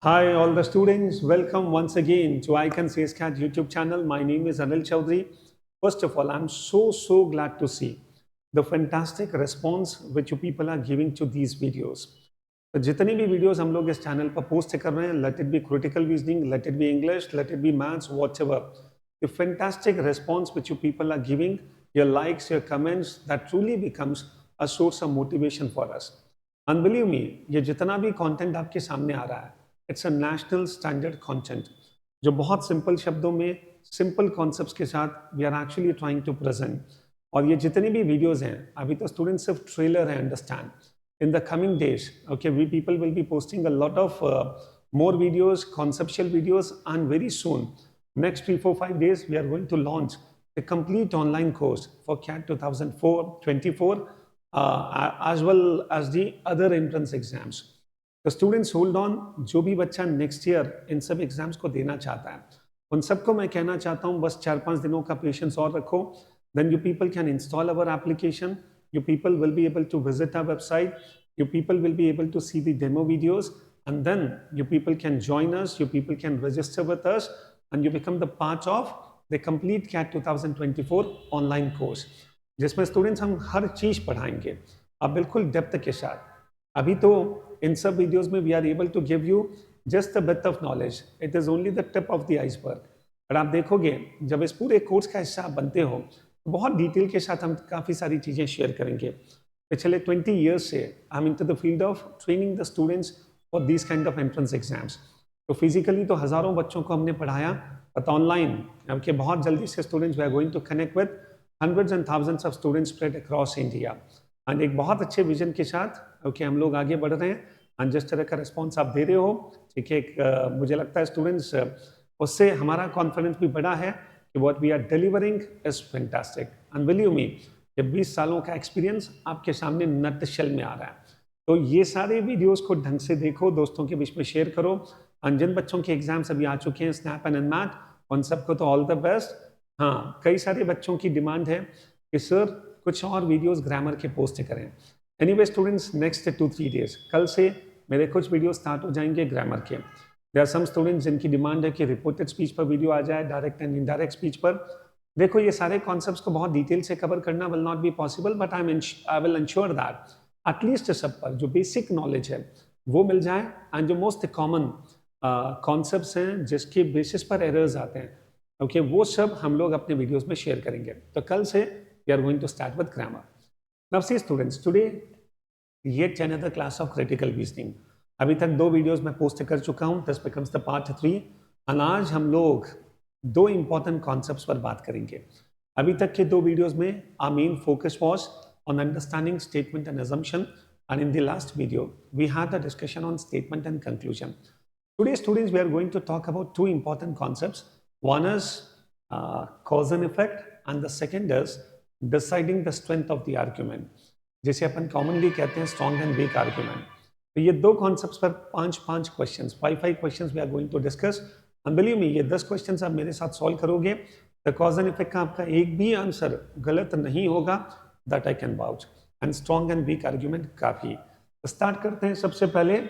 Hi, all the students. Welcome once again to I Can Say Cat YouTube channel. My name is Anil Chaudhary. First of all, I'm so glad to see the fantastic response which you people are giving to these videos. तो जितनी भी videos हम लोग इस channel पर post कर रहे हैं, let it be critical reasoning, let it be English, let it be maths, whatever. The fantastic response which you people are giving, your likes, your comments, that truly becomes a source of motivation for us. And believe me, ये जितना भी content आपके सामने आ रहा है, it's a national standard content जो बहुत सिंपल शब्दों में सिंपल कॉन्सेप्ट्स के साथ we are actually trying to present. और ये जितनी भी वीडियोस हैं, अभी तो स्टूडेंट्स सिर्फ ट्रेलर है, understand. In the coming days okay we people will be posting a lot of more videos, conceptual videos, and very soon, next 3, 4, 5 days, we are going to launch a complete online course for CAT 2024, as well as the other entrance exams. तो students hold on. जो भी बच्चा next year in सब exams को देना चाहता है, उन सबको मैं कहना चाहता हूँ बस 4-5 दिनों का पेशेंस और रखो। Then you people can install our application, you people will be able to visit our website, you people will be able to see the demo videos, and then you people can join us, you people can register with us, and you become the part of the complete CAT 2024 online course, जिसमें students हम हर चीज़ पढ़ाएंगे अब बिल्कुल depth के साथ। अभी तो इन सब वीडियोस में we are able to give you just the breadth of knowledge, it is only the tip of the iceberg. और आप देखोगे जब इस पूरे कोर्स का हिस्सा बनते हो तो बहुत डिटेल के साथ हम काफ़ी सारी चीज़ें शेयर करेंगे। पिछले 20 ईयर्स से I am into the field of training the students for this kind of entrance exams. तो फिजिकली तो हज़ारों बच्चों को हमने पढ़ाया, बट ऑनलाइन कि बहुत जल्दी से students we are going to connect with hundreds and thousands of students spread across India. And एक बहुत अच्छे विजन के साथ हम लोग आगे बढ़ रहे हैं। एंड जिस तरह का रिस्पॉन्स आप दे रहे हो, ठीक है, मुझे लगता है स्टूडेंट्स उससे हमारा कॉन्फिडेंस भी बड़ा है कि what we are delivering is fantastic. And believe me, ये 20 सालों का एक्सपीरियंस आपके सामने नटशेल में आ रहा है। तो ये सारे वीडियोस को ढंग से देखो, दोस्तों के बीच में शेयर करो। और जिन बच्चों के एग्जाम्स अभी आ चुके हैं स्नैप एंड मैथ, उन सबको तो ऑल द बेस्ट। हाँ, कई सारे बच्चों की डिमांड है कि सर कुछ और वीडियोस ग्रामर के पोस्ट करें। एनीवे स्टूडेंट्स, नेक्स्ट 2-3 डेज कल से मेरे कुछ वीडियो स्टार्ट हो जाएंगे ग्रामर के। देयर आर सम स्टूडेंट्स जिनकी डिमांड है कि रिपोर्टेड स्पीच पर वीडियो आ जाए, डायरेक्ट एंड इनडायरेक्ट स्पीच पर। देखो, ये सारे कॉन्सेप्ट्स को बहुत डिटेल से कवर करना will not be possible, but I will ensure that at least सब पर जो बेसिक नॉलेज है वो मिल जाए। एंड जो मोस्ट कॉमन कॉन्सेप्ट्स हैं जिसके बेसिस पर एरर्स आते हैं, ओके, वो सब हम लोग अपने वीडियोस में शेयर करेंगे। तो कल से we are going to start with grammar. Now see students, today yet another class of critical reasoning। अभी तक 2 वीडियोस मैं पोस्ट कर चुका हूँ, दिस बिकम्स द पार्ट 3। और आज हम लोग 2 इंपॉर्टेंट कॉन्सेप्ट्स पर बात करेंगे। अभी तक के 2 वीडियोस में our main focus was on understanding statement and assumption, and in the last video we had a discussion on statement and conclusion. Today students, we are going to talk about 2 important concepts. One is cause and effect, and the second is deciding the strength of the argument, जिसे अपन commonly कहते हैं strong and weak argument. तो ये 2 concepts पर 5 questions, 5 questions we are going to discuss. And believe me, ये 10 questions आप मेरे साथ सॉल्व करोगे तो कॉज एंड इफेक्ट का आपका एक भी आंसर गलत नहीं होगा, that I can vouch. And strong and weak argument का भी। तो स्टार्ट करते हैं सबसे पहले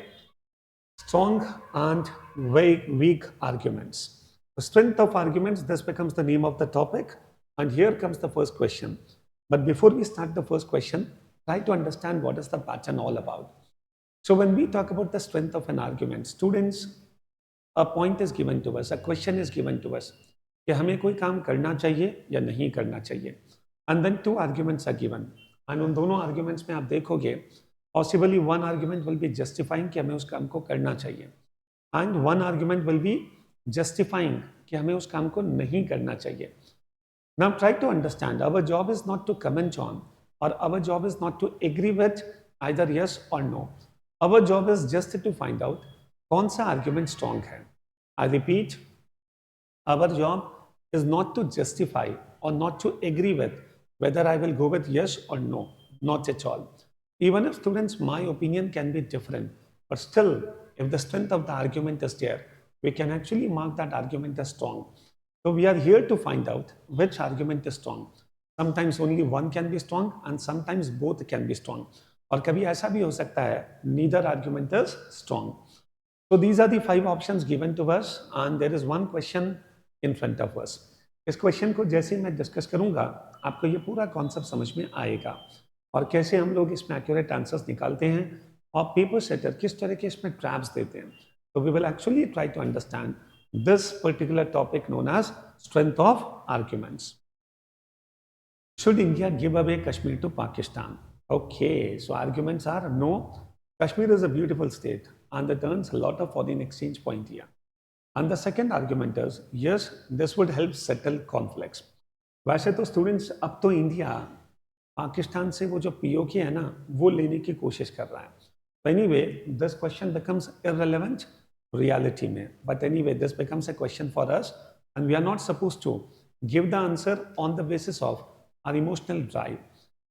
strong and weak arguments. Strength of arguments, this becomes the name of the topic, and here comes the first question. But before we start the first question, try to understand what is the pattern all about. So when we talk about the strength of an argument, students, a point is given to us, a question is given to us कि हमें कोई काम करना चाहिए या नहीं करना चाहिए, and then 2 arguments are given, and उन दोनों arguments में आप देखोगे possibly one argument will be justifying कि हमें उस काम को करना चाहिए, and one argument will be justifying कि हमें उस काम को नहीं करना चाहिए। Now try to understand, our job is not to comment on, or our job is not to agree with either yes or no. Our job is just to find out कौन सा argument strong है। I repeat, our job is not to justify or not to agree with whether I will go with yes or no, not at all. Even if students, my opinion can be different, but still, if the strength of the argument is there, we can actually mark that argument as strong. So we are here to find out which argument is strong. Sometimes only one can be strong and sometimes both can be strong. और कभी ऐसा भी हो सकता है neither argument is strong. So these are the 5 options given to us and there is one question in front of us. इस question को जैसे मैं डिस्कस करूंगा आपको ये पूरा कॉन्सेप्ट समझ में आएगा और कैसे हम लोग इसमें एक्यूरेट आंसर्स निकालते हैं और पेपर सेटर किस तरह के इसमें ट्रैप्स देते हैं. तो we will actually try to understand this particular topic known as strength of arguments. Should India give away Kashmir to Pakistan? Okay, so arguments are no. Kashmir is a beautiful state and it earns a lot of foreign exchange point here. And the second argument is yes, this would help settle conflicts. वैसे तो students अब तो India Pakistan से वो जो PoK है ना वो लेने की कोशिश कर रहा है. Anyway this question becomes irrelevant reality में, but anyway this becomes a question for us and we are not supposed to give the answer on the basis of our emotional drive.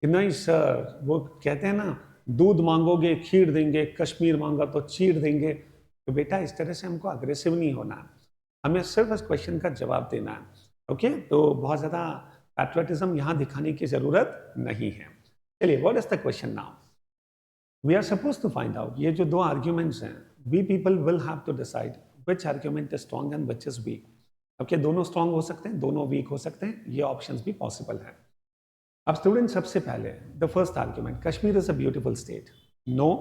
नहीं सर, वो कहते हैं ना दूध मांगोगे खीर देंगे, कश्मीर मांगा तो चीर देंगे. तो बेटा इस तरह से हमको अग्रेसिव नहीं होना है, हमें सिर्फ इस क्वेश्चन का जवाब देना है. ओके तो बहुत ज़्यादा पैट्रियटिज्म यहाँ दिखाने की ज़रूरत नहीं है. चलिए, what is the question now? We are suppose to find out ये जो 2 आर्ग्यूमेंट्स हैं, we people will have to decide which argument is strong and which is weak. Okay, दोनों स्ट्रॉन्ग हो सकते हैं, दोनों वीक हो सकते हैं, ये ऑप्शंस भी पॉसिबल है. अब स्टूडेंट सबसे पहले the first argument, Kashmir is a beautiful state. No,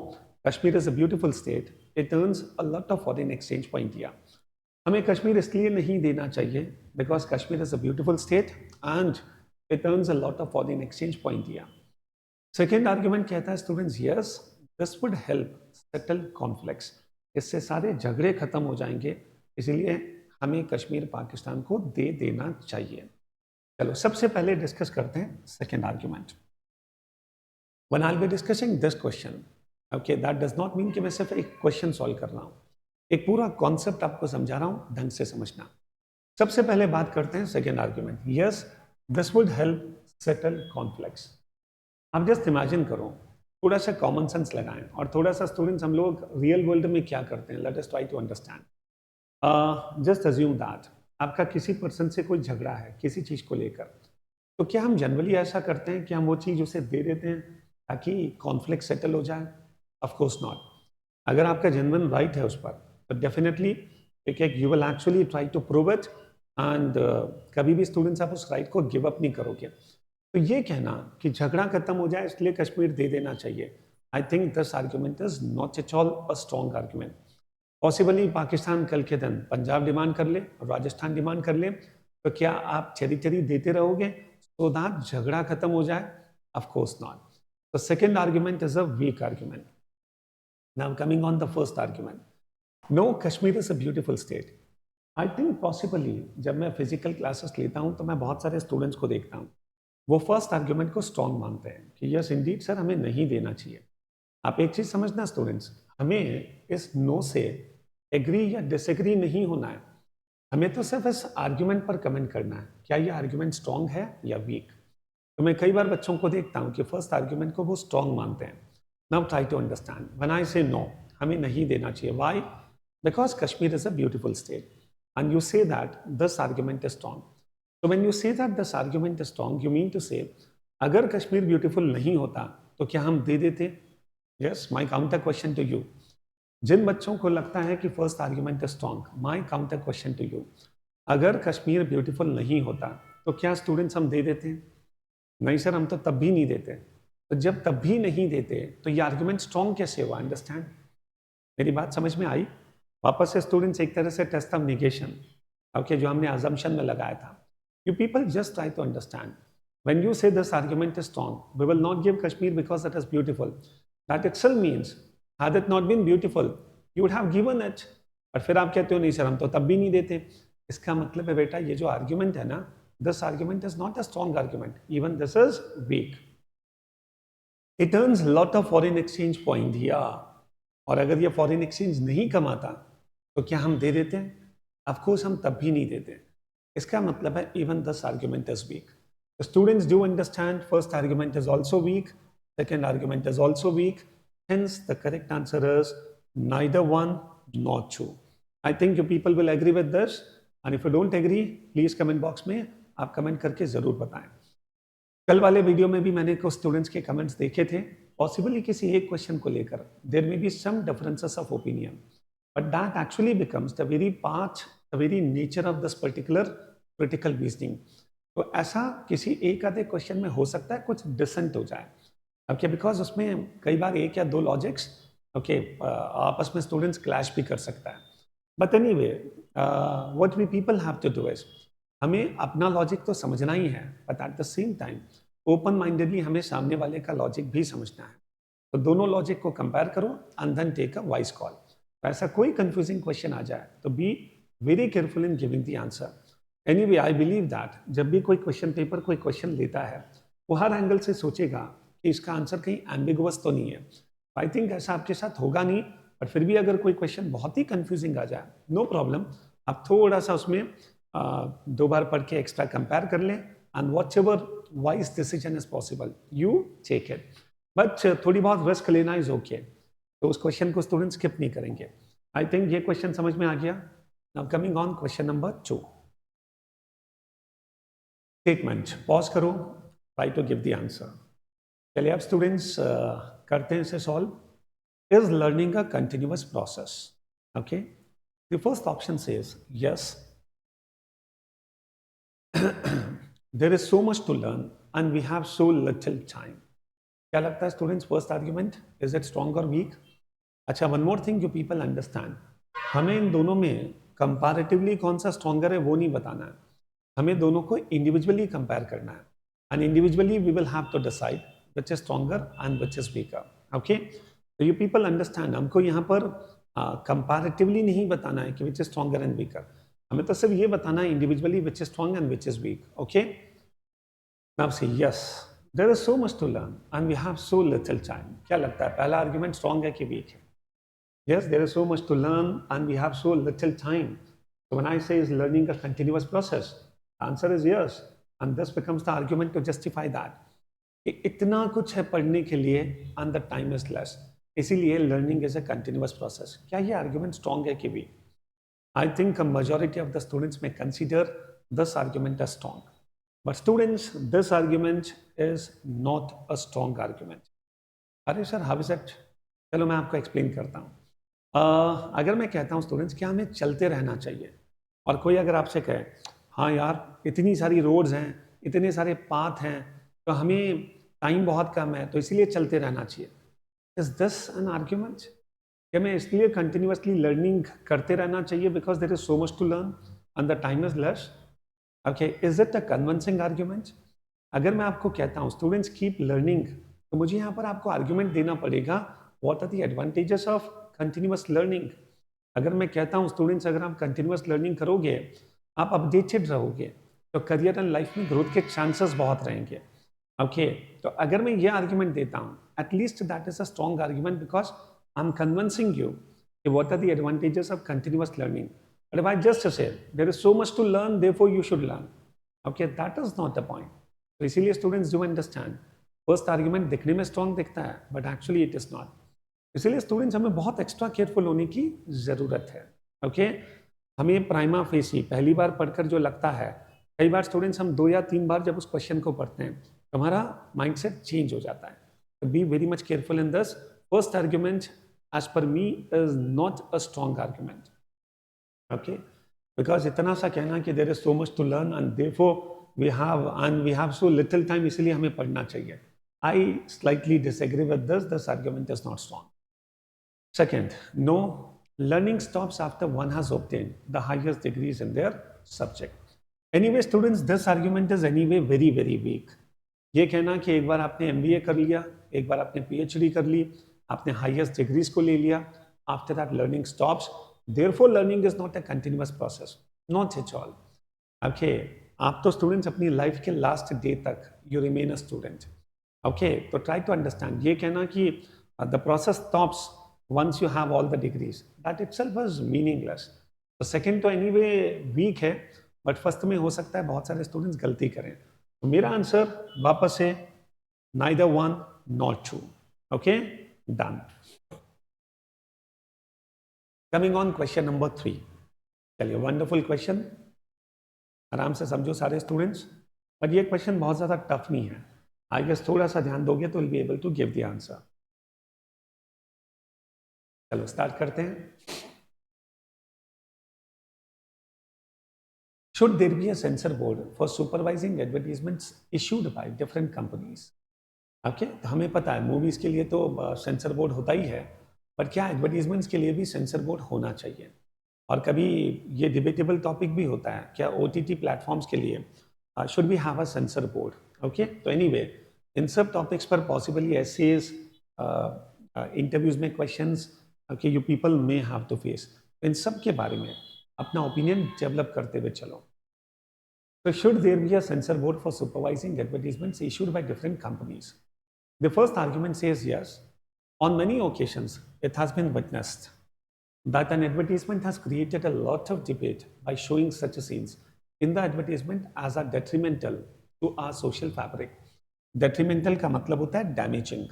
Kashmir is a beautiful state, it earns a lot of foreign exchange point here. हमें कश्मीर इसलिए नहीं देना चाहिए because Kashmir is a beautiful state and it earns a lot of foreign exchange point here. Second argument कहता है students yes, this would help settle conflicts, इससे सारे झगड़े खत्म हो जाएंगे, इसलिए हमें कश्मीर पाकिस्तान को दे देना चाहिए. चलो सबसे पहले डिस्कस करते हैं second argument. When I will be discussing this question, okay, that does not mean कि मैं सिर्फ एक क्वेश्चन सॉल्व कर रहा हूँ, एक पूरा कॉन्सेप्ट आपको समझा रहा हूँ, ढंग से समझना. सबसे पहले बात करते हैं second argument. Yes, this would help settle conflicts. आप जस्ट इमेजिन करो, थोड़ा सा कॉमन सेंस लगाएं और थोड़ा सा स्टूडेंट्स हम लोग रियल वर्ल्ड में क्या करते हैं, let us try to understand. Just assume that आपका किसी पर्सन से कोई झगड़ा है किसी चीज़ को लेकर, तो क्या हम जनरली ऐसा करते हैं कि हम वो चीज़ उसे दे देते हैं ताकि कॉन्फ्लिक्ट सेटल हो जाए? Of course not. अगर आपका जेन्युइन राइट है उस पर तो definitely you will actually try to prove it and कभी भी स्टूडेंट्स आप उस राइट को गिव अप नहीं करोगे. तो ये कहना कि झगड़ा खत्म हो जाए इसलिए कश्मीर दे देना चाहिए, आई think this argument is not at all a strong argument. Possibly Pakistan कल के दिन पंजाब डिमांड कर ले, राजस्थान डिमांड कर ले, तो क्या आप चेरी चेरी देते रहोगे सो दैट झगड़ा खत्म हो जाए? Of course not. The second argument is a weak argument. Now coming on the first argument, no, Kashmir is a beautiful state. I think possibly जब मैं फिजिकल क्लासेस लेता हूँ तो मैं बहुत सारे स्टूडेंट्स को देखता हूँ, वो फर्स्ट आर्ग्यूमेंट को स्ट्रॉन्ग मानते हैं कि यस इंडीड सर हमें नहीं देना चाहिए. आप एक चीज़ समझना स्टूडेंट्स, हमें इस नो से एग्री या डिसएग्री नहीं होना है, हमें तो सिर्फ इस आर्ग्यूमेंट पर कमेंट करना है, क्या ये आर्ग्यूमेंट स्ट्रॉन्ग है या वीक. तो मैं कई बार बच्चों को देखता हूँ कि फर्स्ट आर्ग्यूमेंट को वो स्ट्रॉन्ग मानते हैं. Now try to understand, when I say no, हमें नहीं देना चाहिए, why? Because Kashmir is a beautiful state and you say that this argument is strong. तो when you say that this argument is strong, you mean to say अगर Kashmir beautiful नहीं होता तो क्या हम दे देते? Yes, my counter question to you. जिन बच्चों को लगता है कि first argument is strong, my counter question to you, अगर कश्मीर ब्यूटीफुल नहीं होता तो क्या स्टूडेंट्स हम दे देते? नहीं सर, हम तो तब भी नहीं देते. तो जब तब भी नहीं देते तो ये आर्ग्यूमेंट स्ट्रॉन्ग कैसे हुआ? अंडरस्टैंड, मेरी बात समझ में आई? वापस से स्टूडेंट्स एक तरह से टेस्ट ऑफ नेगेशन, ओके, जो हमने अजम्पशन में लगाया था. You people just try to understand, when you say this argument is strong, we will not give Kashmir because it is beautiful, that itself means had it not been beautiful you would have given it. और फिर आप कहते हो नहीं sir हम तो तब भी नहीं देते. इसका मतलब है बेटा ये जो आर्ग्यूमेंट है ना, this argument is not a strong argument, even this is weak. It earns lot of foreign exchange point here, और अगर ये फॉरेन एक्सचेंज नहीं कमाता तो क्या हम दे देते? ऑफ कोर्स हम तब भी नहीं देते. इसका मतलब है even this argument is weak. Students do understand, first argument is also weak, second argument is also weak. Hence, the correct answer is neither one nor two. I think you people will agree with this. And if you don't agree, please comment box में आप comment करके ज़रूर बताएं. कल वाले video में भी मैंने कुछ स्टूडेंट्स के कमेंट्स देखे थे, पॉसिबली किसी एक क्वेश्चन को लेकर there may be some differences of opinion. but that actually becomes the very part, the very nature of this particular critical reasoning. तो ऐसा किसी एक आधे क्वेश्चन में हो सकता है कुछ डिसेंट हो जाए, ओके, बिकॉज उसमें कई बार एक या दो लॉजिक्स, ओके, आपस में स्टूडेंट्स क्लैश भी कर सकता है. But anyway, what we people have to do is, हमें अपना लॉजिक तो समझना ही है, but at the same time open mindedly हमें सामने वाले का लॉजिक भी समझना है. तो दोनों लॉजिक को कंपेयर करो and then take a wise call. ऐसा कोई कंफ्यूजिंग क्वेश्चन आ जाए तो be very careful in giving the answer. Anyway, I believe that जब भी कोई क्वेश्चन पेपर कोई क्वेश्चन लेता है वो हर एंगल से सोचेगा कि इसका आंसर कहीं एम्बिगुअस तो नहीं है. आई थिंक ऐसा आपके साथ होगा नहीं, बट फिर भी अगर कोई क्वेश्चन बहुत ही कंफ्यूजिंग आ जाए, नो प्रॉब्लम, आप थोड़ा सा उसमें दो बार पढ़ के एक्स्ट्रा कंपेयर कर लें and whatever wise decision is possible you take it. But थोड़ी बहुत रिस्क लेना इज ओके. तो उस क्वेश्चन को स्टूडेंट स्किप नहीं करेंगे. आई थिंक ये क्वेश्चन समझ में आ गया. Now coming on question number 2. Statement pause करो, try to give the answer. चलिए अब स्टूडेंट्स करते हैं इसे solve. Is learning a continuous process? Okay, the first option says yes. There is so much to learn and we have so little time. क्या लगता है students first argument, is it strong और weak? अच्छा, one more thing you people understand, हमें इन दोनों में comparatively कौन सा स्ट्रॉन्गर है वो नहीं बताना है, हमें दोनों को इंडिविजुअली कंपेयर करना है and individually we will have to decide which is stronger and which is weaker. Okay, तो यू पीपल अंडरस्टैंड, हमको यहाँ पर कंपैरेटिवली नहीं बताना है कि which is stronger and weaker, हमें तो सिर्फ ये बताना है individually which is strong and which is weak. Okay, now say yes, there is so much to learn and we have so little time. क्या लगता है पहला आर्ग्यूमेंट स्ट्रॉन्ग है कि वीक है? Yes, there is so much to learn and we have so little time. So when I say is learning a continuous process, the answer is yes, and this becomes the argument to justify that. कि इतना कुछ है पढ़ने के लिए and the time is less, इसीलिए learning is a continuous process. क्या ये आर्ग्यूमेंट स्ट्रॉन्ग है कि week? I think a majority of the students may consider this argument as strong. But students, this argument is not a strong argument. अरे sir, how is it? चलो मैं आपको explain करता हूँ. अगर मैं कहता हूँ स्टूडेंट्स क्या हमें चलते रहना चाहिए, और कोई अगर आपसे कहे हाँ यार इतनी सारी रोड्स हैं, इतने सारे पाथ हैं, तो हमें टाइम बहुत कम है तो इसीलिए चलते रहना चाहिए, इज दिस एन आर्ग्यूमेंट? क्या मैं इसलिए कंटिन्यूसली लर्निंग करते रहना चाहिए because there is so much to learn and the time is less? Okay, is it a convincing argument? अगर मैं आपको कहता हूँ स्टूडेंट्स कीप लर्निंग, तो मुझे यहाँ पर आपको आर्ग्यूमेंट देना पड़ेगा what are the advantages of continuous learning. अगर मैं कहता हूँ स्टूडेंट्स अगर आप कंटिन्यूअस लर्निंग करोगे आप अपडेटेड रहोगे तो करियर एंड लाइफ में ग्रोथ के चांसेस बहुत रहेंगे. ओके, तो अगर मैं ये आर्ग्यूमेंट देता हूँ at least that is a strong argument because I am convincing you कि what are the advantages of continuous learning. But if I just say there is so much to learn, therefore you should learn. Okay, that is not the point. तो इसीलिए students do understand. First argument दिखने में strong दिखता है, but actually it is not. इसीलिए students हमें बहुत extra careful होने की ज़रूरत है. Okay, हमें प्राइमा फेसी पहली बार पढ़कर जो लगता है, कई बार students हम 2 या 3 बार जब उस question को पढ़ते हैं, तो हमारा mindset change हो जाता है. So be very much careful in this. First argument, as per me, is not a strong argument. Okay, because इतना सा कहना कि there is so much to learn and therefore we have so little time, इसलिए हमें पढ़ना चाहिए. I slightly disagree with this. This argument is not strong. Second, no, learning stops after one has obtained the highest degrees in their subject. Anyway, students, this argument is anyway very very weak. ये कहना कि एक बार आपने MBA कर लिया, एक बार आपने PhD कर ली, आपने हाईएस्ट डिग्रीज को ले लिया, after that learning stops, therefore learning is not a continuous process, not at all. Okay, आप तो स्टूडेंट्स अपनी लाइफ के लास्ट डे तक you remain a student. Okay, तो ट्राई टू अंडरस्टैंड. ये कहना कि the process stops once you have all the degrees, that itself is meaningless. तो सेकंड तो एनीवे वीक है, बट फर्स्ट में हो सकता है बहुत सारे स्टूडेंट्स गलती करें. तो मेरा आंसर वापस है neither one not two. Okay, done. Coming on question number 3. चलिए, वंडरफुल क्वेश्चन, आराम से समझो सारे स्टूडेंट्स. बट ये क्वेश्चन बहुत ज़्यादा टफ नहीं है. आई गेस थोड़ा सा ध्यान दोगे तो will be able to give the answer. चलो स्टार्ट करते हैं. Should there be a censor board for supervising advertisements issued by different companies? Okay, तो हमें पता है मूवीज के लिए तो सेंसर बोर्ड होता ही है, पर क्या एडवर्टीजमेंट्स के लिए भी सेंसर बोर्ड होना चाहिए? और कभी ये डिबेटेबल टॉपिक भी होता है, क्या OTT प्लेटफॉर्म्स के लिए should we have a censor board? Okay, तो एनीवे इन सब टॉपिक्स पर पॉसिबली एसेज, इंटरव्यूज में क्वेश्चंस कि you people may have to face, इन सब के बारे में अपना ओपिनियन डेवलप करते हुए चलो. So should there be a censor board for supervising advertisements issued by different companies? The first argument says yes. On many occasions, it has been witnessed that an advertisement has created a lot of debate by showing such scenes in the advertisement as are detrimental to our social fabric. Detrimental का मतलब होता है damaging.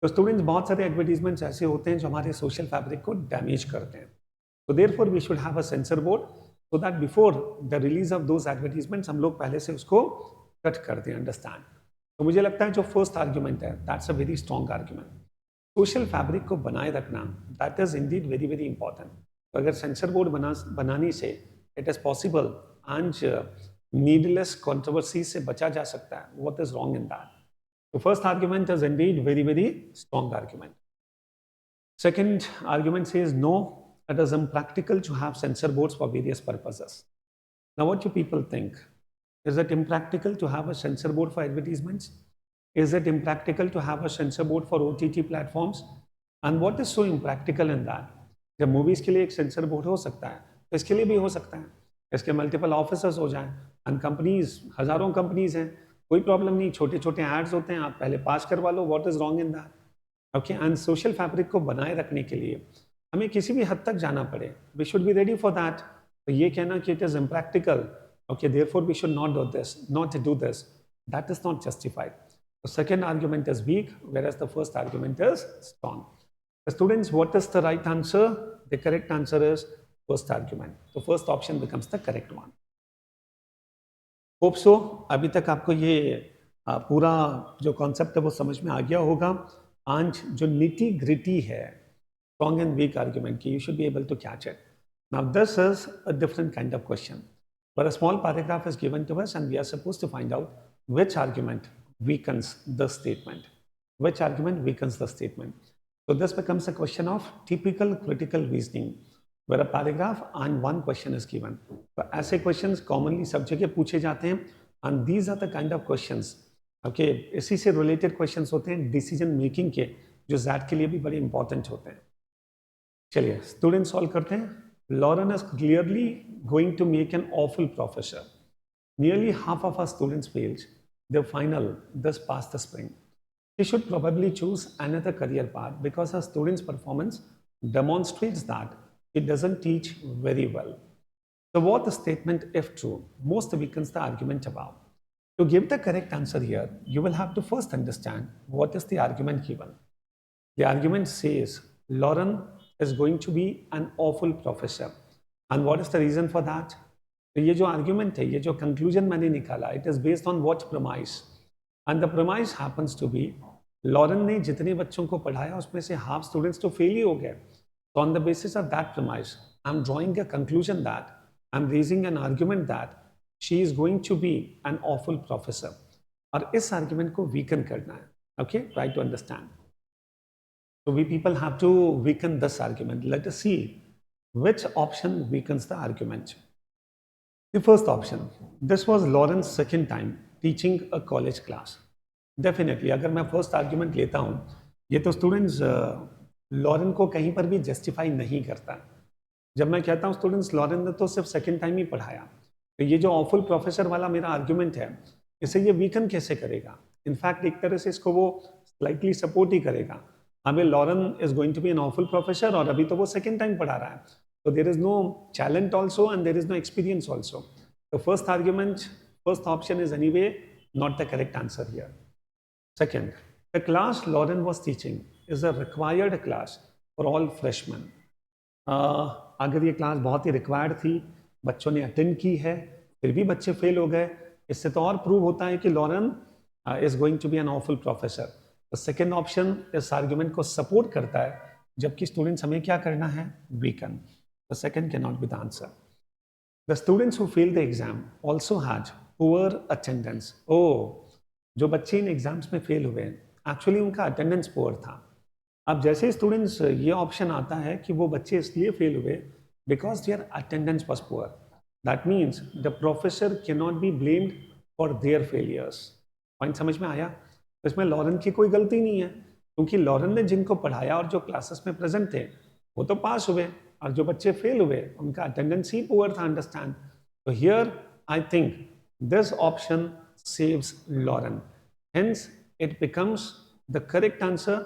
तो students, बहुत सारे advertisements ऐसे होते हैं जो हमारे सोशल फैब्रिक को डैमेज करते हैं. तो therefore we should have a censor board so that before the release of those advertisements हम लोग पहले से उसको कट कर दें. अंडरस्टैंड? तो मुझे लगता है जो फर्स्ट आर्ग्यूमेंट है, that's a very strong argument. Social fabric को बनाए रखना, that is indeed very very important. तो अगर सेंसर बोर्ड बनाने से it is possible and needless controversy से बचा जा सकता है, what is wrong in that? तो first argument is indeed very very strong argument. Second argument says no, it is impractical to have censor boards for various purposes. Now, what do people think? Is it impractical to have a censor board for advertisements? Is it impractical to have a censor board for OTT platforms? And what is so impractical in that? जब movies के लिए एक sensor board हो सकता है, तो इसके लिए भी हो सकता है. इसके मल्टीपल ऑफिसर्स हो जाएं, एंड कंपनीज, हजारों कंपनीज हैं, कोई प्रॉब्लम नहीं. छोटे छोटे एड्स होते हैं, आप पहले पास करवा लो. What is wrong in that? Okay, and social fabric को बनाए रखने के लिए हमें किसी भी हद तक जाना पड़े, we should be ready for that. तो ये कहना कि it is impractical, okay, therefore we should not do this, that is not justified. The second argument is weak, whereas the first argument is strong. The students, what is the right answer? The correct answer is first argument. The first option becomes the correct one. Hope so. अभी तक आपको ये पूरा जो concept है वो समझ में आ गया होगा. आज जो निटी ग्रिटी है, strong and weak argument, you should be able to catch it. Now this is a different kind of question, where a small paragraph is given to us and we are supposed to find out which argument weakens the statement. Which argument weakens the statement? So this becomes a question of typical critical reasoning, where a paragraph and one question is given. So ऐसे questions commonly सब जगह पूछे जाते हैं, and these are the kind of questions, okay, इसी से related questions होते हैं decision making के, जो ZAT के लिए भी बड़े important होते हैं. चलिए स्टूडेंट सॉल्व करते हैं. Lauren is clearly going to make an awful professor. Nearly half of our students failed their final this past spring. She should probably choose another career path because her students' performance demonstrates that she doesn't teach very well. So what the statement, if true, most weakens the argument above? To give the correct answer here, you will have to first understand what is the argument given. The argument says Lauren is going to be an awful professor. And what is the reason for that? तो ये जो argument है, ये जो conclusion मैंने निकाला, it is based on what premise, and the premise happens to be Lauren ने जितने बच्चों को पढ़ाया उसमें से हाफ स्टूडेंट्स तो फेल ही हो गए. तो on the basis of that premise I am drawing a conclusion that I am raising an argument that she is going to be an awful professor. और इस आर्ग्यूमेंट को वीकन करना है. Okay, try to understand. So we people have to weaken this argument. Let us see which option weakens the argument. The first option. This was Lauren's second time teaching a college class. Definitely, अगर मैं first argument लेता हूँ, ये तो students Lauren को कहीं पर भी justify नहीं करता. जब मैं कहता हूँ students लॉरेन ने तो सिर्फ second time ही पढ़ाया, तो ये जो awful professor वाला मेरा argument है, इसे ये weaken कैसे करेगा? In fact, एक तरह से इसको वो slightly support ही करेगा. अभी Lauren is going to be an awful professor और अभी तो वो सेकेंड टाइम पढ़ा रहा है, तो there is no talent also and there is no experience also. The first argument, first option is anyway not the correct answer here. Second, the class Lauren was teaching is a required class for all freshman. अगर ये class बहुत ही required थी, बच्चों ने attend की है, फिर भी बच्चे फेल हो गए, इससे तो और प्रूव होता है कि Lauren is going to be an awful professor. तो सेकेंड ऑप्शन इस आर्ग्यूमेंट को सपोर्ट करता है, जबकि स्टूडेंट्स हमें क्या करना है? Weaken. The second can not be the answer. The students who fail the exam also had poor attendance. ओ, जो बच्चे इन एग्जाम्स में फेल हुए एक्चुअली उनका अटेंडेंस पुअर था। अब जैसे स्टूडेंट्स ये ऑप्शन आता है कि वो बच्चे इसलिए फेल हुए because their attendance was poor, that means the professor can not be blamed for their failures. Point समझ में आया? तो इसमें लॉरेन की कोई गलती नहीं है, क्योंकि लॉरेन ने जिनको पढ़ाया और जो क्लासेस में प्रेजेंट थे वो तो पास हुए, और जो बच्चे फेल हुए उनका अटेंडेंस ही पुअर था। अंडरस्टैंड? तो here I think this option saves Lauren, hence it becomes the correct answer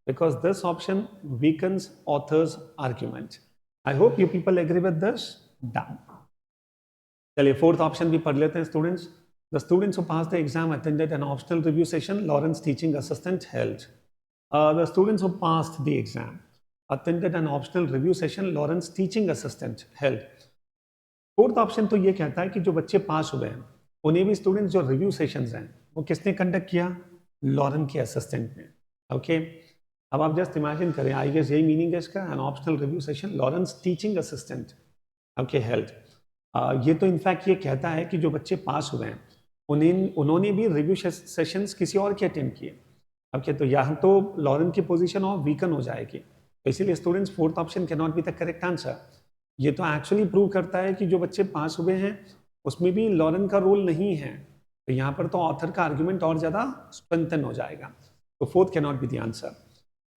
because this option weakens author's argument. I hope you people agree with this. Done. चलिए fourth option भी पढ़ लेते हैं students. The students who pass the exam attended an optional review session Lawrence teaching assistant held. The students who passed the exam attended an optional review session Lawrence teaching assistant held. Fourth option तो ये कहता है कि जो बच्चे पास हुए हैं उन्हें भी स्टूडेंट्स जो रिव्यू सेशंस हैं वो किसने कंडक्ट किया? लॉरेन के असिस्टेंट ने। ओके, अब आप जस्ट इमेजिन करें, आई गेस यही मीनिंग है इसका, an optional review session Lawrence teaching assistant okay held. ये तो इनफैक्ट ये कहता है कि जो बच्चे पास हुए हैं उन्होंने भी रिव्यू सेशंस किसी और के अटेंड किए। ओके, तो यहाँ तो लॉरेन की पोजीशन और वीकन हो जाएगी, तो इसीलिए students fourth option can not be the correct answer. ये तो एक्चुअली प्रूव करता है कि जो बच्चे पास हुए हैं उसमें भी लॉरेन का रोल नहीं है, तो यहाँ पर तो ऑथर का आर्गुमेंट और ज्यादा स्ट्रेंथन हो जाएगा। तो fourth can not be the answer.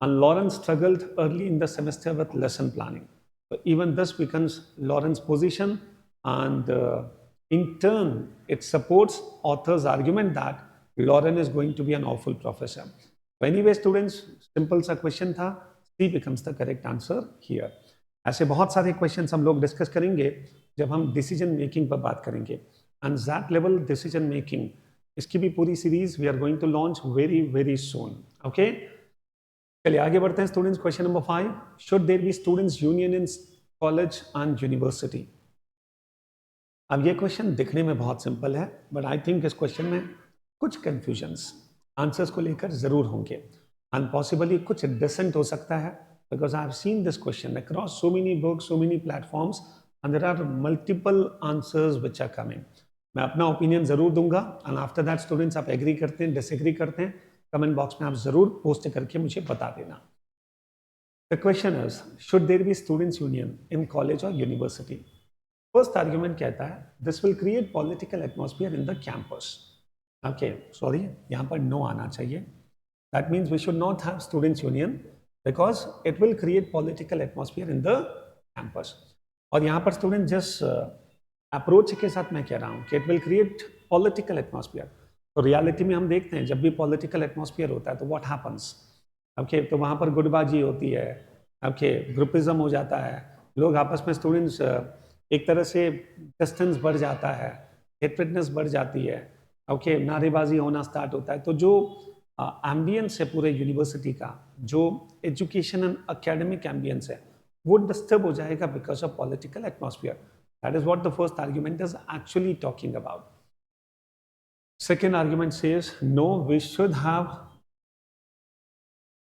And Lauren struggled early in the semester with lesson planning, तो even this becomes Lauren's position and in turn it supports author's argument that Lauren is going to be an awful professor. So anyway students, simple सा question था, C becomes the correct answer here. ऐसे बहुत सारे questions हम लोग discuss करेंगे जब हम डिसीजन मेकिंग पर बात करेंगे, and that level decision making, इसकी भी पूरी series we are going to launch very very soon. Okay, चलिए आगे बढ़ते हैं students. Question number 5, should there be students union in college and university. अब ये क्वेश्चन दिखने में बहुत सिंपल है, बट आई थिंक इस क्वेश्चन में कुछ कंफ्यूजन्स आंसर्स को लेकर जरूर होंगे, एंड पॉसिबली कुछ डिसेंट हो सकता है, because I have seen this question across so many books, so many platforms, and there are multiple answers which are coming. मैं अपना ओपिनियन जरूर दूंगा, एंड आफ्टर दैट स्टूडेंट्स आप एग्री करते हैं, डिसएग्री करते हैं, कमेंट बॉक्स में आप जरूर पोस्ट करके मुझे बता देना। The question is, should there be students union in college और यूनिवर्सिटी। फर्स्ट आर्ग्यूमेंट कहता है this will create political atmosphere in the campus. Okay, sorry यहाँ पर नो आना चाहिए, that means we should not have students union because it will create political atmosphere in the campus. और यहाँ पर student जिस अप्रोच के साथ मैं कह रहा हूँ कि it will create political atmosphere, तो रियलिटी में हम देखते हैं जब भी पॉलिटिकल एटमॉस्फेयर होता है तो व्हाट हैपन्स। ओके, तो वहाँ पर गुटबाजी होती है, ओके, ग्रुपिज्म हो जाता है, लोग आपस में स्टूडेंट्स एक तरह से डिस्टेंस बढ़ जाता है, हेट्रेडनेस बढ़ जाती है, ओके, नारेबाजी होना स्टार्ट होता है। तो जो एम्बियंस है पूरे यूनिवर्सिटी का, जो एजुकेशन एंड एकेडमिक एम्बियंस है, वो डिस्टर्ब हो जाएगा because of political atmosphere. That is what the first argument is actually talking about. Second argument says no, we should have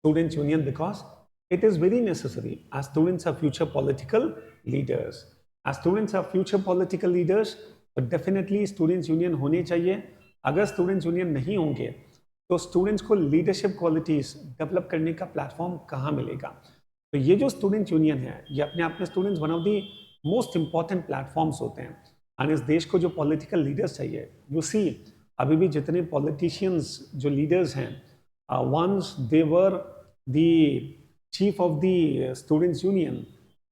students union because it is very necessary as students are future political leaders. As students are future political leaders, तो definitely students union होने चाहिए। अगर students union नहीं होंगे तो students को leadership qualities develop करने का platform कहाँ मिलेगा। तो ये जो student union है ये अपने आप में students one of the most important platforms होते हैं, और इस देश को जो political leaders चाहिए, you see अभी भी जितने politicians जो leaders हैं, once they were the chief of the students union,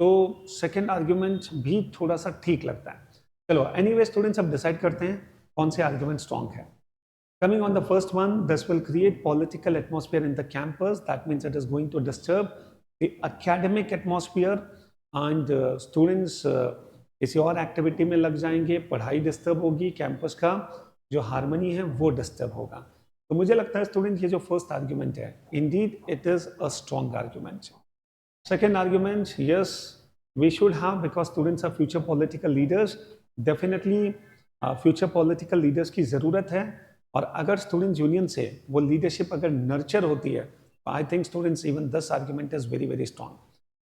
तो सेकेंड आर्ग्यूमेंट भी थोड़ा सा ठीक लगता है। चलो एनीवे स्टूडेंट्स अब डिसाइड करते हैं कौन से आर्ग्यूमेंट स्ट्रॉन्ग है। Coming on the first one, this will create political atmosphere in the campus, that means it is going to disturb the academic atmosphere, and students किसी और एक्टिविटी में लग जाएंगे, पढ़ाई डिस्टर्ब होगी, कैंपस का जो हारमोनी है वो डिस्टर्ब होगा। तो मुझे लगता है स्टूडेंट ये जो फर्स्ट आर्ग्यूमेंट है, indeed it is a strong argument. Second argument, yes we should have because students are future political leaders, definitely future political leaders की ज़रूरत है, और अगर स्टूडेंट्स यूनियन से वो लीडरशिप अगर नर्चर होती है तो I think students even this argument is very very strong.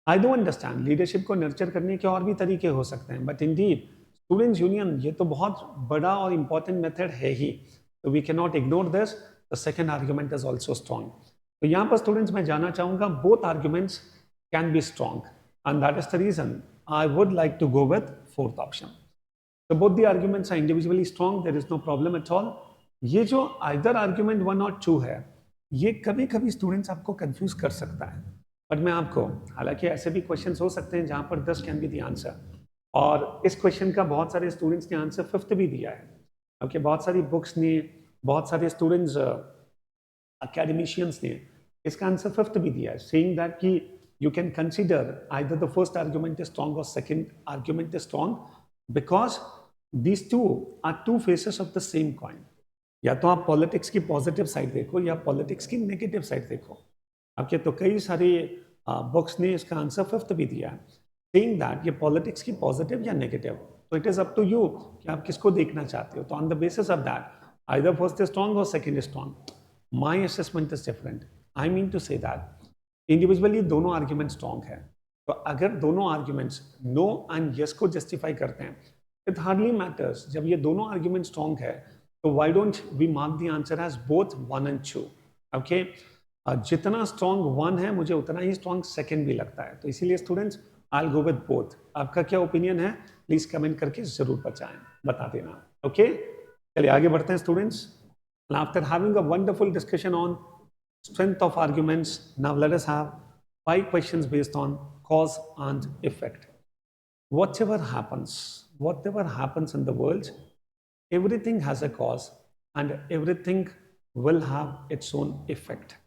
I don't understand, leadership को नर्चर करने के और भी तरीके हो सकते हैं, बट इंडीड स्टूडेंट्स यूनियन ये तो बहुत बड़ा और इंपॉर्टेंट मेथड है ही, तो we can not ignore this. The second argument is also strong. तो यहाँ पर स्टूडेंट्स मैं जानना चाहूंगा both arguments can be strong and that is the reason I would like to go with fourth option. So both the arguments are individually strong, there is no problem at all. ये जो either argument 1 और 2 है, ये कभी कभी students आपको confuse कर सकता है, बट मैं आपको, हालांकि ऐसे भी क्वेश्चंस हो सकते हैं जहां पर 10 कैन बी द आंसर, और इस क्वेश्चन का बहुत सारे स्टूडेंट्स ने आंसर फिफ्थ भी दिया है। ओके, बहुत सारी बुक्स ने, बहुत सारे स्टूडेंट्स academicians ने इसका आंसर फिफ्थ भी दिया है, सेइंग दैट कि you can consider either the first argument is strong or second argument is strong because these two are two faces of the same coin. या तो आप पॉलिटिक्स की पॉजिटिव साइड देखो या पॉलिटिक्स की नेगेटिव साइड देखो। आपके तो कई सारी बुक्स ने इसका आंसर फिफ्थ भी दिया है, सेइंग दैट ये पॉलिटिक्स की पॉजिटिव या नेगेटिव, तो it is up to you कि आप किसको देखना चाहते हो। तो on the basis of that either first is strong और second is strong. My assessment is different. I mean to say that individually दोनों आर्ग्यूमेंट स्ट्रॉन्ग है, तो अगर दोनों आर्ग्यूमेंट्स नो एंड यस को जस्टिफाई करते हैं, इट हार्डली मैटर्स। जब ये दोनों आर्ग्यूमेंट स्ट्रॉन्ग है तो why don't we mark the answer as both 1 and 2। Okay, जितना स्ट्रॉन्ग 1 है मुझे उतना ही स्ट्रॉन्ग सेकंड भी लगता है, तो इसीलिए students I will go with both. आपका क्या ओपिनियन है प्लीज कमेंट करके जरूर बता देना। ओके, चलिए आगे बढ़ते हैं students. After having a wonderful discussion on strength of arguments, now let us have 5 questions based on cause and effect. Whatever happens in the world, everything has a cause and everything will have its own effect.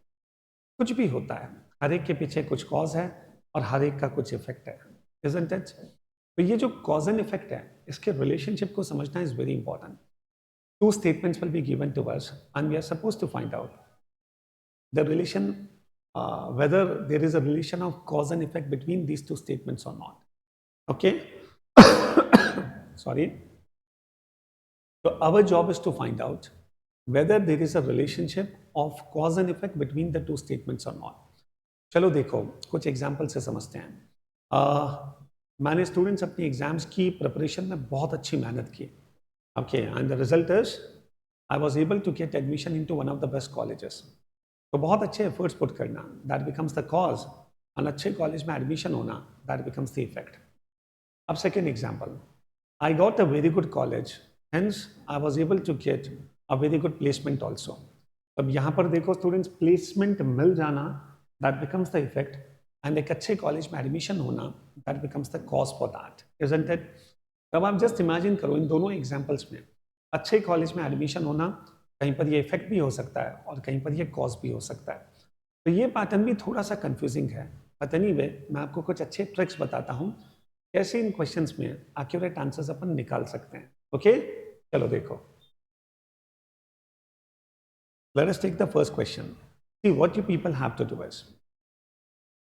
कुछ भी होता है, हर एक के पीछे कुछ cause है और हर एक का कुछ इफेक्ट है, isn't it? तो ये जो कॉज एंड इफेक्ट है, इसके रिलेशनशिप को समझना is very important. 2 statements will be given to us and we are supposed to find out the relation, whether there is a relation of cause and effect between these 2 statements or not. Okay, sorry. So our job is to find out whether there is a relationship of cause and effect between the 2 statements or not. चलो देखो कुछ example से समझते हैं। मैंने students अपनी exams की preparation में बहुत अच्छी मेहनत की। Okay, and the result is I was able to get admission into one of the best colleges. तो बहुत अच्छे एफर्ट्स पुट करना, दैट बिकम्स द कॉज, और अच्छे कॉलेज में एडमिशन होना, दैट बिकम्स द इफेक्ट। अब second example, I got a very good college, hence I was able to get a very good placement also. अब यहाँ पर देखो स्टूडेंट्स, प्लेसमेंट मिल जाना that becomes the effect, and एक अच्छे कॉलेज में एडमिशन होना that becomes the cause for that, isn't it? तब आप जस्ट इमेजिन करो इन दोनों एग्जाम्पल्स में अच्छे कॉलेज में एडमिशन होना, कहीं पर ये इफेक्ट भी हो सकता है और कहीं पर ये कॉज भी हो सकता है। तो ये पैटर्न भी थोड़ा सा कंफ्यूजिंग है, बट एनीवे मैं आपको कुछ अच्छे ट्रिक्स बताता हूँ कैसे इन क्वेश्चंस में एक्यूरेट आंसर्स अपन निकाल सकते हैं। ओके, चलो देखो, let us take the first question. See what you people have to do is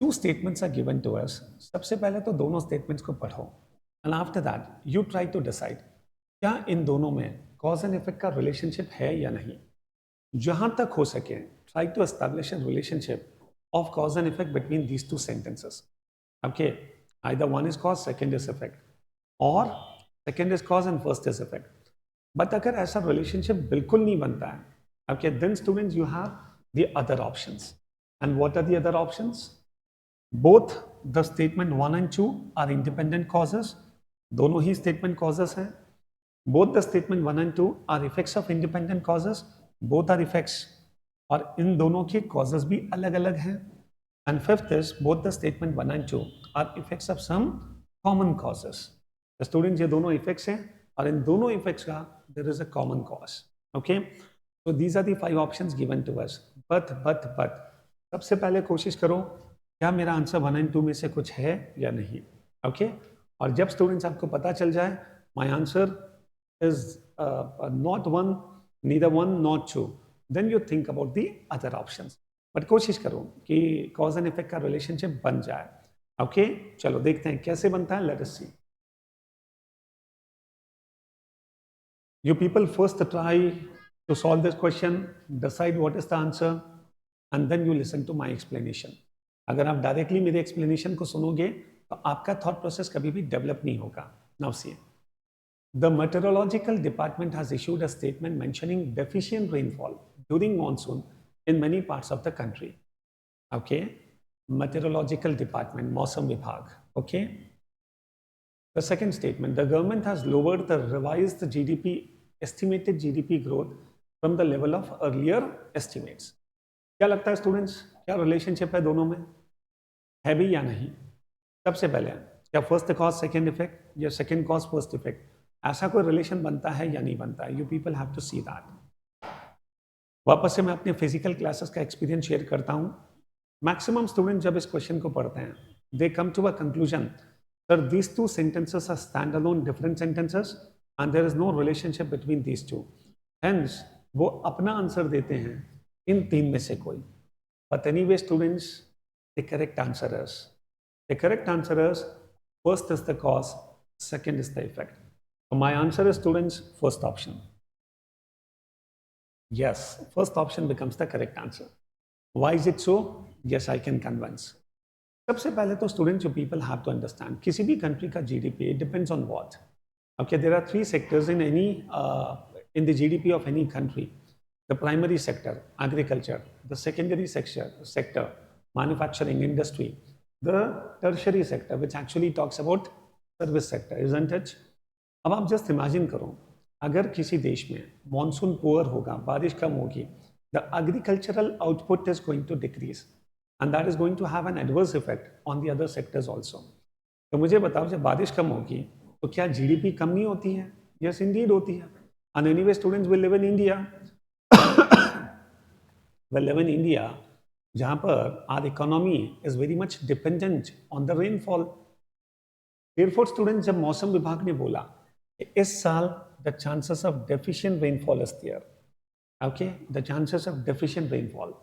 2 statements are given to us। सबसे पहले तो दोनों स्टेटमेंट्स को पढ़ो and after that you try to decide क्या इन दोनों में कॉज एंड इफेक्ट का रिलेशनशिप है या नहीं। जहां तक हो सके try to establish a relationship of cause and effect between these 2 sentences। Okay, either 1 is cause, 2nd is effect, और 2nd is cause and 1st is effect। But अगर ऐसा रिलेशनशिप बिल्कुल नहीं बनता है, okay, then students you have the other options. And what are the other options? Both the statement 1 and 2 are independent causes, दोनों ही statement causes हैं। Both the statement 1 and 2 are effects of independent causes, both are effects, और इन दोनों के causes भी अलग अलग हैं। And fifth is both the statement 1 and 2 are effects of some common causes. Students, ये दोनों इफेक्ट्स हैं और इन दोनों इफेक्ट्स का there is a common cause. Okay, so these are the 5 options given to us, but सबसे पहले कोशिश करो क्या मेरा आंसर 1 and 2 में से कुछ है या नहीं। ओके, और जब स्टूडेंट्स आपको पता चल जाए my answer is not 1, neither 1 nor 2, then you think about the other options, but कोशिश करो कि कॉज एंड इफेक्ट का रिलेशनशिप बन जाए। ओके, चलो देखते हैं कैसे बनता है, let us see. You people first try to solve this question, decide what is the answer, and then you listen to my explanation. अगर आप डायरेक्टली मेरे एक्सप्लेनेशन को सुनोगे तो आपका थॉट प्रोसेस कभी भी डेवलप नहीं होगा। Now see, The meteorological department has issued a statement mentioning deficient rainfall during monsoon in many parts of the country. Okay, meteorological department, मौसम विभाग. Okay. The second statement, the government has lowered the revised estimated GDP growth from the level of earlier estimates. क्या लगता है students, क्या relationship है दोनों में, है भी या नहीं? सबसे पहले क्या फर्स्ट कॉज सेकेंड इफेक्ट या सेकेंड कॉज फर्स्ट इफेक्ट, ऐसा कोई रिलेशन बनता है या नहीं बनता है? You people have to see that. वापस से मैं अपने फिजिकल क्लासेस का एक्सपीरियंस शेयर करता हूँ. मैक्सिमम स्टूडेंट जब इस क्वेश्चन को पढ़ते हैं, they come to a conclusion that these two sentences are standalone different sentences and there is no relationship between these two. Hence, वो अपना आंसर देते हैं इन तीन में से कोई. But anyway, students, the correct answer is first is the cause, second is the effect. So my answer is, students, first option. Yes, first option becomes the correct answer. Why is it so? Yes, I can convince. सबसे पहले तो students, you people have to understand, किसी भी country का GDP depends on what. Okay, there are three sectors in the GDP of any country. The primary sector agriculture, the secondary sector manufacturing industry, the tertiary sector which actually talks about service sector, isn't it? अब आप just imagine करो, अगर किसी देश में monsoon poor होगा, बारिश कम होगी, the agricultural output is going to decrease and that is going to have an adverse effect on the other sectors also. तो मुझे बताओ, जब बारिश कम होगी तो क्या जीडीपी कम नहीं होती है? Yes, indeed होती है. And anyway, students will live in India. Will live in India, जहाँ पर our economy is very much dependent on the rainfall. Therefore, students, जब मौसम विभाग ने बोला इस साल the chances of deficient rainfall is there. Okay, the chances of deficient rainfall.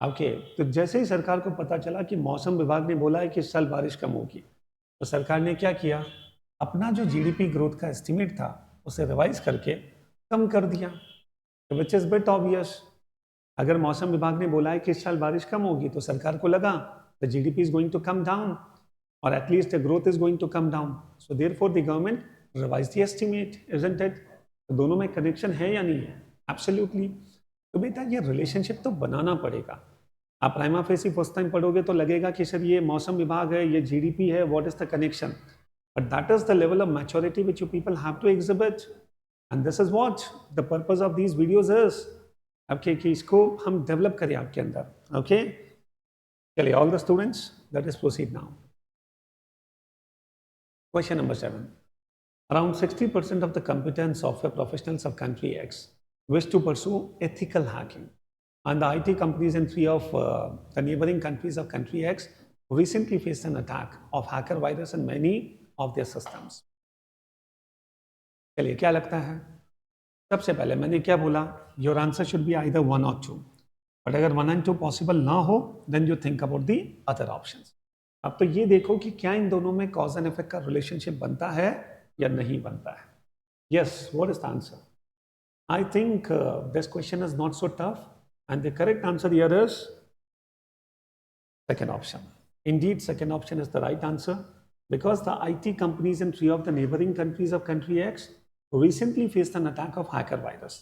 Okay, तो जैसे ही सरकार को पता चला कि मौसम विभाग ने बोला है कि इस साल बारिश कम होगी, तो सरकार ने क्या किया, अपना जो जीडीपी ग्रोथ का एस्टिमेट था उसे रिवाइज करके कम कर दिया. Which is bit obvious. अगर मौसम विभाग ने बोला है कि इस साल बारिश कम होगी, तो सरकार को लगा the GDP is going to come down और at least the growth is going to come down. So therefore the government revise the estimate, isn't it? तो दोनों में कनेक्शन है या नहीं है? एब्सोल्युटली. तो बेटा, ये रिलेशनशिप तो बनाना पड़ेगा. आप प्राइमा फेसी फर्स्ट टाइम पढ़ोगे तो लगेगा कि सर ये मौसम विभाग है, ये जीडीपी है, what is the connection? But that is the level of maturity which you people have to exhibit, and this is what the purpose of these videos is. Okay, कि इसको हम डेवलप करें आपके अंदर. ओके, चलिए all the students, let us proceed now. Question number 7. Around 60% of the computer and software professionals of country X wish to pursue ethical hacking. And the IT companies in three of the neighboring countries of country X recently faced an attack of hacker virus in many of their systems. चलिए, क्या लगता है? सबसे पहले मैंने क्या बोला, your answer should be either 1 or 2. But अगर 1 and 2 पॉसिबल ना हो, then you think about the other options. अब तो ये देखो कि क्या इन दोनों में कॉज एंड इफेक्ट का रिलेशनशिप बनता है या नहीं बनता है. Yes, what is the answer? I think this question is not so tough. And the correct answer here is second option. Indeed, second option is the right answer, because the IT companies in three of the neighboring countries of country X recently faced an attack of hacker virus.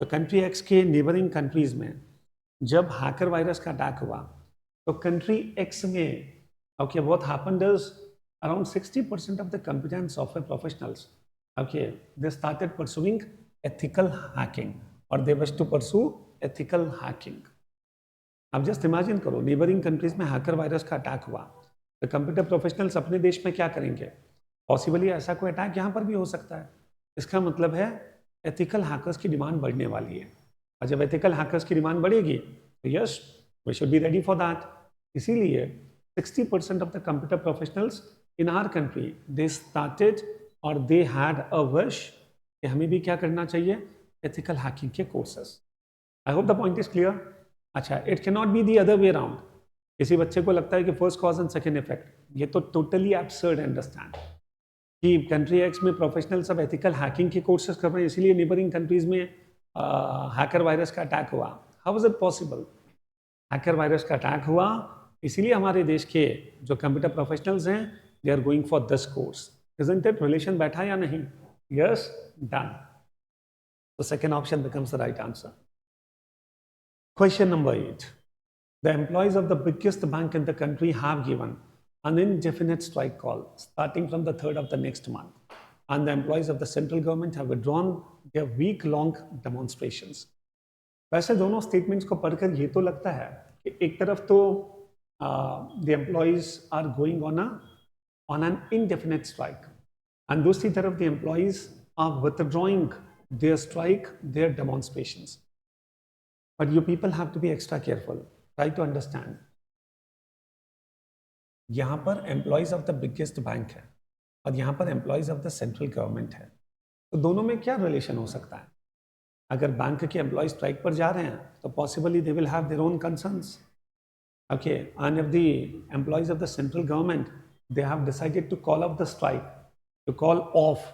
तो country X के neighboring countries में जब hacker virus का attack हुआ, तो country X में okay, what happened is around 60% of the computer and software professionals, okay, they started pursuing ethical hacking, or they wish to pursue ethical hacking. अब just imagine करो, neighbouring countries में hacker virus का attack हुआ, तो computer professionals अपने देश में क्या करेंगे? पॉसिबली ऐसा कोई अटैक यहाँ पर भी हो सकता है. इसका मतलब है एथिकल हैकर्स की डिमांड बढ़ने वाली है, और जब एथिकल हैकर्स की डिमांड बढ़ेगी तो yes, we should be ready for that. इसीलिए 60% of the computer professionals in our country they started और दे हैड अ विश कि हमें भी क्या करना चाहिए, एथिकल हैकिंग के courses. I hope the point is clear. अच्छा, it can not be the other way around. किसी बच्चे को लगता है कि first cause and second effect, ये तो टोटली एब्सर्ड. अंडरस्टैंड कि कंट्री एक्स में प्रोफेशनल सब एथिकल हैकिंग के कोर्सेज कर रहे हैं, इसीलिए नेबरिंग कंट्रीज में हैकर वायरस का अटैक हुआ. How is it possible? Hacker virus का अटैक हुआ, इसीलिए हमारे देश के जो कंप्यूटर प्रोफेशनल्स हैं, they are going for this course. Isn't it? Relation बैठा या नहीं? Yes, done. The second option becomes the right answer. Question number 8. The employees of the biggest bank in the country have given an indefinite strike call starting from the 3rd of the next month. And the employees of the central government have withdrawn their week-long demonstrations. वैसे दोनों statements को पढ़कर ये तो लगता है कि एक तरफ तो the employees are going on an indefinite strike and दूसरी तरफ the employees are withdrawing their strike their demonstrations. But you people have to be extra careful. Try to understand. यहाँ पर employees of the biggest bank है और यहाँ पर employees of the central government है. तो दोनों में क्या रिलेशन हो सकता है? अगर बैंक के एम्प्लॉय स्ट्राइक पर जा रहे हैं तो possibly they will have their own concerns. Okay, and if the employees of the central government they have decided to call off the strike, to call off,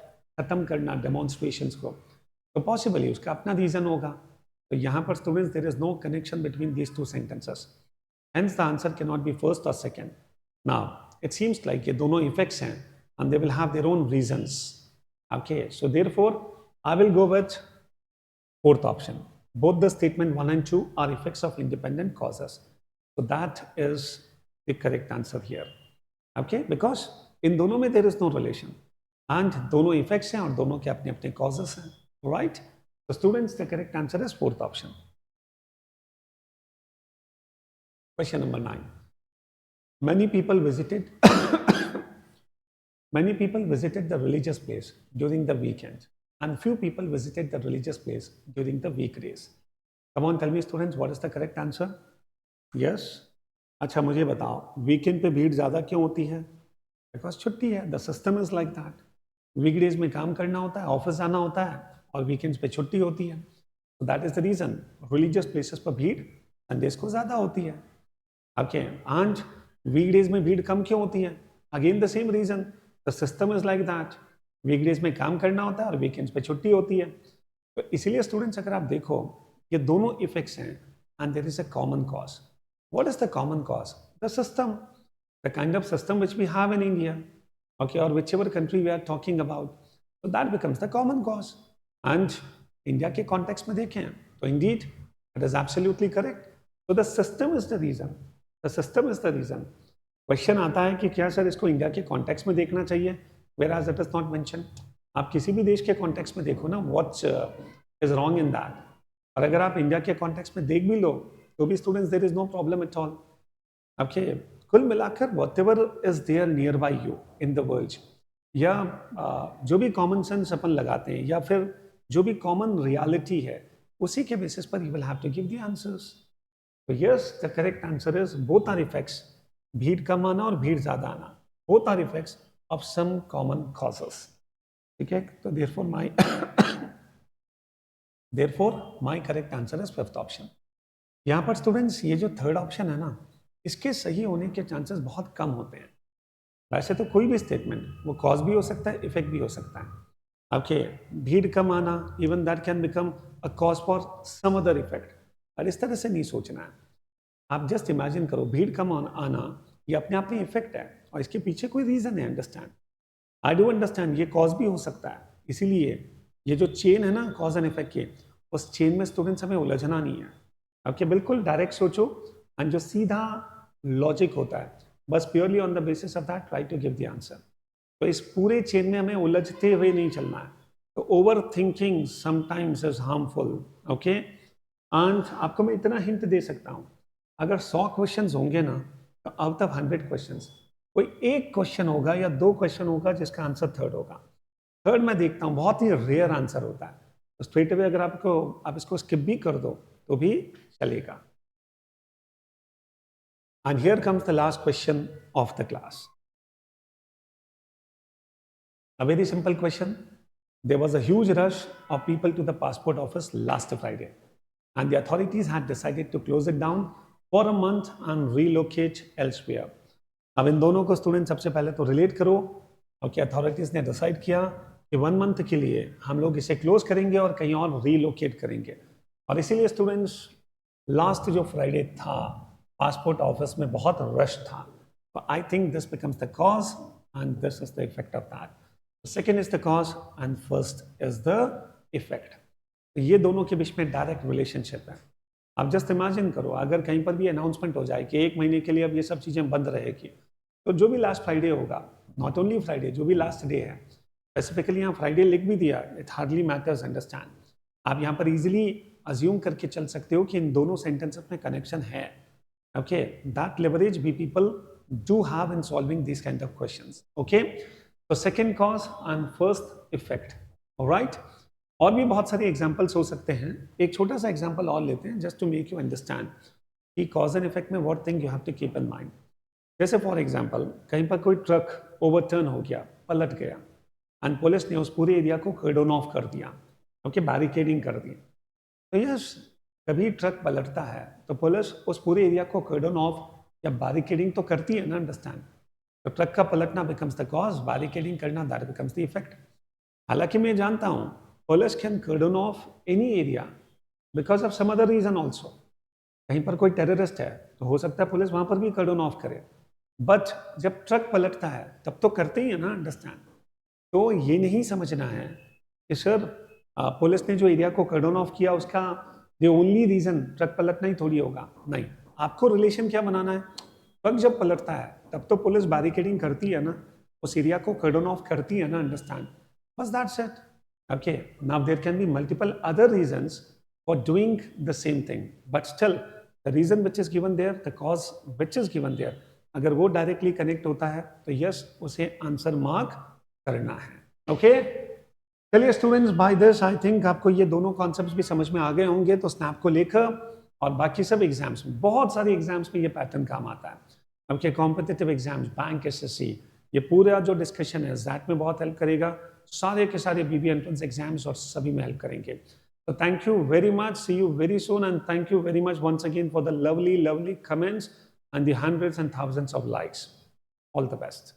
खत्म करना डेमोन्स्ट्रेशंस को, तो पॉसिबली उसका अपना रीजन होगा. तो यहाँ पर students there is no connection between these two sentences. Hence the answer can not be first और second. Now it seems like ये दोनों इफेक्ट्स हैं and they will have their own reasons. Okay, so therefore I will go with fourth option. Both the statement 1 and 2 are effects of independent causes. So that is the correct answer here. Okay, because in दोनों में there is no relation and दोनों effects हैं और दोनों के अपने अपने causes हैं. Right? So students, the correct answer is fourth option. Question number 9. Many people visited the religious place during the weekend and few people visited the religious place during the weekdays. Come on, tell me students, what is the correct answer? Yes? अच्छा, मुझे बताओ, weekend पे भीड़ ज़्यादा क्यों होती है? Because छुट्टी है. The system is like that. Weekdays में काम करना होता है, ऑफिस जाना होता है और वीकेंड्स पे छुट्टी होती है. So that is the reason religious places पर भीड़ संडेज को ज़्यादा होती है. Okay, and weekdays में भीड़ कम क्यों होती है? Again the same reason. The system is like that. Weekdays में काम करना होता है और वीकेंड्स पे छुट्टी होती है. तो इसीलिए स्टूडेंट्स अगर आप देखो ये दोनों इफेक्ट्स हैं and there is a common cause. What is the common cause? The system, the kind of system which we have in India, okay, और whichever country we are talking about. So that becomes the common cause. And India के context में देखें तो indeed it is absolutely correct. So the system is the reason. The system is the reason. Question आता है कि क्या sir इसको India के कॉन्टेक्स्ट में देखना चाहिए, whereas it is not mention. आप किसी भी देश के कॉन्टेक्स्ट में देखो ना, what is wrong in that. और अगर आप इंडिया के कॉन्टेक्स्ट में देख भी लो तो भी students there is no problem at all. Okay, कुल मिलाकर whatever is there near by you in the world, या जो भी कॉमन सेंस अपन लगाते हैं या फिर जो भी कॉमन रियलिटी है उसी के बेसिस पर you will have to give the answers. तो yes, the correct answer is both are effects. भीड़ कम आना और भीड़ ज्यादा आना, both are effects of some common causes. ठीक है, तो therefore my correct answer is fifth option. यहाँ पर स्टूडेंट्स ये जो थर्ड ऑप्शन है ना, इसके सही होने के चांसेस बहुत कम होते हैं. वैसे तो कोई भी स्टेटमेंट वो कॉज भी हो सकता है, इफेक्ट भी हो सकता है. ओके, भीड़ कम आना, even that can become a cause for some other effect. और इस तरह से नहीं सोचना है. आप जस्ट इमेजिन करो, भीड़ कम आना ये अपने आप में इफेक्ट है और इसके पीछे कोई रीजन है. अंडरस्टैंड, आई डू अंडरस्टैंड, ये कॉज भी हो सकता है. इसीलिए ये जो चेन है ना कॉज एंड इफेक्ट की, उस चेन में स्टूडेंट्स हमें उलझना नहीं है. ओके, बिल्कुल डायरेक्ट सोचो एंड जो सीधा लॉजिक होता है बस purely on the basis of that try to give the answer. तो इस पूरे चेन में हमें उलझते हुए नहीं चलना है. तो over thinking sometimes is harmful. Okay, and आपको मैं इतना हिंट दे सकता हूँ, अगर 100 क्वेश्चंस होंगे ना तो आउट ऑफ 100 क्वेश्चंस कोई एक क्वेश्चन होगा या 2 क्वेश्चन होगा जिसका आंसर थर्ड होगा. थर्ड मैं देखता हूँ बहुत ही रेयर आंसर होता है. तो स्ट्रेट अवे अगर आप इसको स्किप भी कर दो तो भी चलेगा. And here comes the last question of the class. A very simple question. There was a huge rush of people to the passport office last Friday, and the authorities had decided to close it down for a month and relocate elsewhere. अब इन दोनों को student सबसे पहले तो relate करो. Okay, authorities ने decide किया कि 1 मंथ के लिए हम लोग इसे क्लोज करेंगे और कहीं और रीलोकेट करेंगे. और इसीलिए स्टूडेंट्स लास्ट जो फ्राइडे था पासपोर्ट ऑफिस में बहुत रश था. आई think this becomes the cause and this is the effect of that. Second is the cause and first is the effect. ये दोनों के बीच में डायरेक्ट रिलेशनशिप है। आप जस्ट इमेजिन करो, अगर कहीं पर भी अनाउंसमेंट हो जाए कि 1 महीने के लिए अब ये सब चीज़ें बंद रहेगी, तो जो भी लास्ट फ्राइडे होगा, नॉट ओनली फ्राइडे, जो भी लास्ट डे है, स्पेसिफिकली यहाँ फ्राइडे लिख भी दिया, इट हार्डली मैटर्स, अंडरस्टैंड। आप यहाँ पर इजीली अज्यूम करके चल सकते हो कि इन दोनों सेंटेंसेस में कनेक्शन है। Okay, that leverage we people do have in solving this kind of questions. Okay, तो second cause and first effect. Alright, और भी बहुत सारे एग्जाम्पल्स हो सकते हैं। एक छोटा सा एग्जाम्पल और लेते हैं just to make you understand कि कॉज एंड इफेक्ट में what thing you have to keep in mind. जैसे फॉर एग्जाम्पल, कहीं पर कोई ट्रक ओवरटर्न हो गया, पलट गया, एंड पुलिस ने उस पूरे एरिया को कर्डन ऑफ कर दिया, ओके, बैरिकेडिंग कर दी। तो यस, कभी ट्रक पलटता है तो पुलिस उस पूरे एरिया को कर्डन ऑफ या बैरिकेडिंग तो करती है ना, अंडरस्टैंड। तो ट्रक का पलटना बिकम्स द कॉज, बैरिकेडिंग करना दैट बिकम्स द इफेक्ट। हालांकि मैं जानता हूँ police can cordon off any area because of some other reason also. कहीं पर कोई टेररिस्ट है तो हो सकता है पुलिस वहां पर भी कर्डन ऑफ करे, बट जब ट्रक पलटता है तब तो करते ही है ना, अंडरस्टैंड। तो ये नहीं समझना है कि सर पुलिस ने जो एरिया को कर्डन ऑफ किया उसका द ओनली रीजन ट्रक पलटना ही थोड़ी होगा। नहीं, आपको रिलेशन क्या बनाना है, ट्रक जब पलटता है तब तो पुलिस बैरिकेडिंग करती है ना, उस एरिया को कर्डन ऑफ करती है ना, अंडरस्टैंड। बस that's it. Okay, now there can be multiple other reasons for doing the same thing, but still the reason which is given there, the cause which is given there, अगर वो directly connect होता है तो yes, उसे answer mark करना है। Okay, चलिए students, by this I think आपको ये दोनों कॉन्सेप्ट्स भी समझ में आ गए होंगे। तो स्नैप को लेकर और बाकी सब एग्जाम्स में, बहुत सारे एग्जाम्स में ये पैटर्न काम आता है। Okay, competitive exams, bank, SSC, ये पूरा जो डिस्कशन है दैट में बहुत हेल्प करेगा। सारे के सारे बीबी एंट्रेंस एग्जाम्स और सभी में हेल्प करेंगे। तो thank you very much, see you very soon, and thank you very much once again for the lovely comments and the hundreds and thousands of likes. All the best.